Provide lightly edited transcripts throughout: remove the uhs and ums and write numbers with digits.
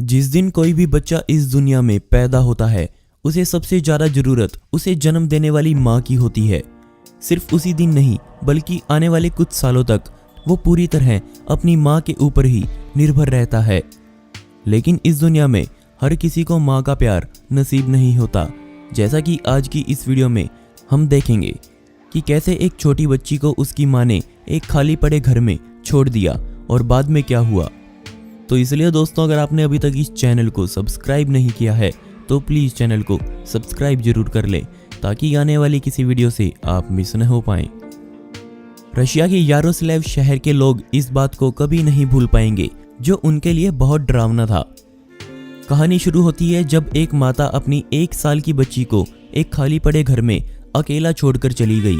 जिस दिन कोई भी बच्चा इस दुनिया में पैदा होता है, उसे सबसे ज़्यादा ज़रूरत उसे जन्म देने वाली माँ की होती है। सिर्फ उसी दिन नहीं, बल्कि आने वाले कुछ सालों तक वो पूरी तरह अपनी माँ के ऊपर ही निर्भर रहता है। लेकिन इस दुनिया में हर किसी को माँ का प्यार नसीब नहीं होता। जैसा कि आज की इस वीडियो में हम देखेंगे कि कैसे एक छोटी बच्ची को उसकी माँ ने एक खाली पड़े घर में छोड़ दिया और बाद में क्या हुआ। तो इसलिए दोस्तों, अगर आपने अभी तक इस चैनल को सब्सक्राइब नहीं किया है तो प्लीज़ चैनल को सब्सक्राइब जरूर कर लें, ताकि आने वाली किसी वीडियो से आप मिस न हो पाएं। रशिया के यारोस्लाव शहर के लोग इस बात को कभी नहीं भूल पाएंगे जो उनके लिए बहुत डरावना था। कहानी शुरू होती है जब एक माता अपनी 1 साल की बच्ची को एक खाली पड़े घर में अकेला छोड़कर चली गई।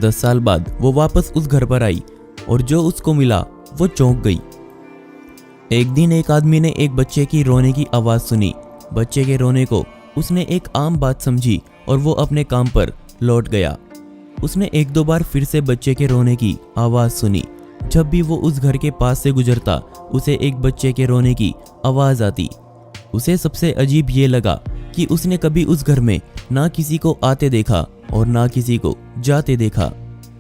10 साल बाद वो वापस उस घर पर आई और जो उसको मिला वो चौंक गई। एक दिन एक आदमी ने एक बच्चे की रोने की आवाज़ सुनी। बच्चे के रोने को उसने एक आम बात समझी और वो अपने काम पर लौट गया। उसने 1-2 बार फिर से बच्चे के रोने की आवाज़ सुनी। जब भी वो उस घर के पास से गुजरता, उसे एक बच्चे के रोने की आवाज़ आती। उसे सबसे अजीब ये लगा कि उसने कभी उस घर में ना किसी को आते देखा और ना किसी को जाते देखा।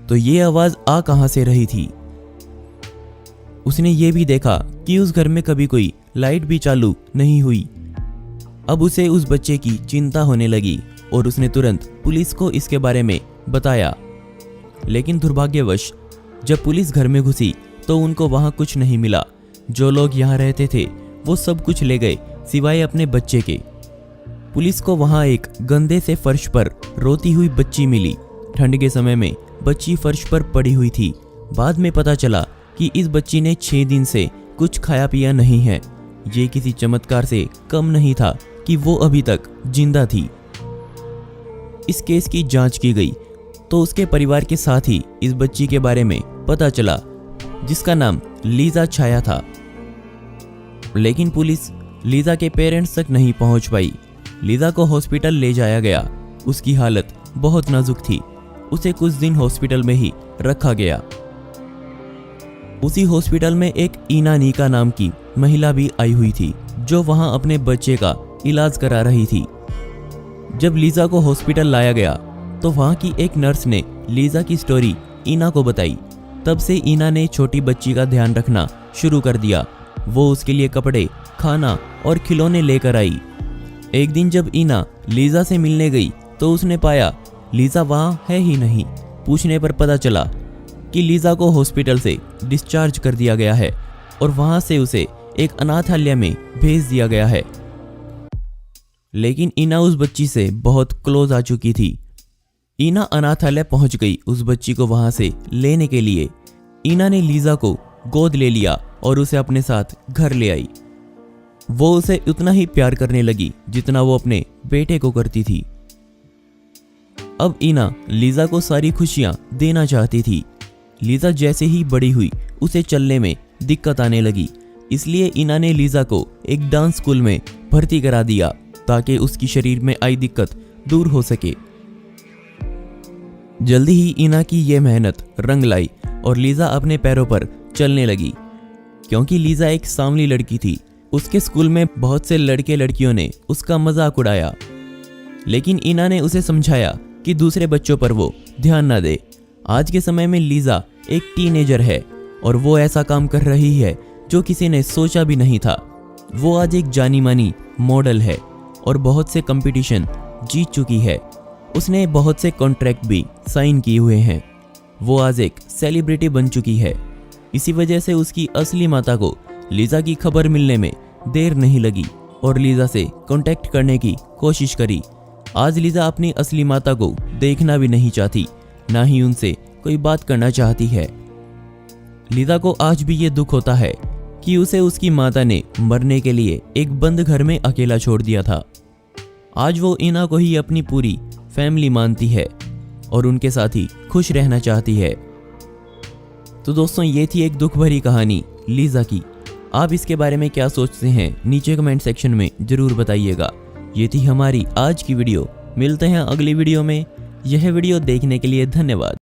तो ये आवाज़ आ कहाँ से रही थी। उसने ये भी देखा कि उस घर में कभी कोई लाइट भी चालू नहीं हुई। अब उसे उस बच्चे की चिंता होने लगी और उसने तुरंत पुलिस को इसके बारे में बताया। लेकिन दुर्भाग्यवश जब पुलिस घर में घुसी तो उनको वहां कुछ नहीं मिला। जो लोग यहाँ रहते थे वो सब कुछ ले गए सिवाय अपने बच्चे के। पुलिस को वहां एक गंदे से फर्श पर रोती हुई बच्ची मिली। ठंड के समय में बच्ची फर्श पर पड़ी हुई थी। बाद में पता चला कि इस बच्ची ने 6 दिन से कुछ खाया पिया नहीं है। ये किसी चमत्कार से कम नहीं था कि वो अभी तक जिंदा थी। इस केस की जांच की गई तो उसके परिवार के साथ ही इस बच्ची के बारे में पता चला, जिसका नाम लीजा छाया था। लेकिन पुलिस लीजा के पेरेंट्स तक नहीं पहुंच पाई। लीजा को हॉस्पिटल ले जाया गया। उसकी हालत बहुत नाजुक थी। उसे कुछ दिन हॉस्पिटल में ही रखा गया। उसी हॉस्पिटल में एक ईना नीका नाम की महिला भी आई हुई थी, जो वहां अपने बच्चे का इलाज करा रही थी। जब लीजा को हॉस्पिटल लाया गया तो वहां की एक नर्स ने लीजा की स्टोरी ईना को बताई। तब से ईना ने छोटी बच्ची का ध्यान रखना शुरू कर दिया। वो उसके लिए कपड़े, खाना और खिलौने लेकर आई। एक दिन जब ईना लीजा से मिलने गई तो उसने पाया लीजा वहां है ही नहीं। पूछने पर पता चला कि लीजा को हॉस्पिटल से डिस्चार्ज कर दिया गया है और वहां से उसे एक अनाथालय में भेज दिया गया है। लेकिन ईना उस बच्ची से बहुत क्लोज आ चुकी थी। ईना अनाथालय पहुंच गई उस बच्ची को वहां से लेने के लिए। ईना ने लीजा को गोद ले लिया और उसे अपने साथ घर ले आई। वो उसे उतना ही प्यार करने लगी जितना वो अपने बेटे को करती थी। अब ईना लीजा को सारी खुशियां देना चाहती थी। लीजा जैसे ही बड़ी हुई उसे चलने में दिक्कत आने लगी। इसलिए ईना ने लीजा को एक डांस स्कूल में भर्ती करा दिया ताकि उसकी शरीर में आई दिक्कत दूर हो सके। जल्दी ही ईना की ये मेहनत रंग लाई और लीजा अपने पैरों पर चलने लगी। क्योंकि लीजा एक सांवली लड़की थी, उसके स्कूल में बहुत से लड़के लड़कियों ने उसका मजाक उड़ाया। लेकिन ईना ने उसे समझाया कि दूसरे बच्चों पर वो ध्यान न दे। आज के समय में लीजा एक टीनेजर है और वो ऐसा काम कर रही है जो किसी ने सोचा भी नहीं था। वो आज एक जानी मानी मॉडल है और बहुत से कंपटीशन जीत चुकी है। उसने बहुत से कॉन्ट्रैक्ट भी साइन किए हुए हैं। वो आज एक सेलिब्रिटी बन चुकी है। इसी वजह से उसकी असली माता को लीजा की खबर मिलने में देर नहीं लगी और लीजा से कांटेक्ट करने की कोशिश करी। आज लीजा अपनी असली माता को देखना भी नहीं चाहती, ना ही उनसे कोई बात करना चाहती है। लीजा को आज भी ये दुख होता है कि उसे उसकी माता ने मरने के लिए एक बंद घर में अकेला छोड़ दिया था। आज वो ईना को ही अपनी पूरी फैमिली मानती है और उनके साथ ही खुश रहना चाहती है। तो दोस्तों, ये थी एक दुख भरी कहानी लीजा की। आप इसके बारे में क्या सोचते हैं नीचे कमेंट सेक्शन में जरूर बताइएगा। ये थी हमारी आज की वीडियो। मिलते हैं अगली वीडियो में। यह वीडियो देखने के लिए धन्यवाद।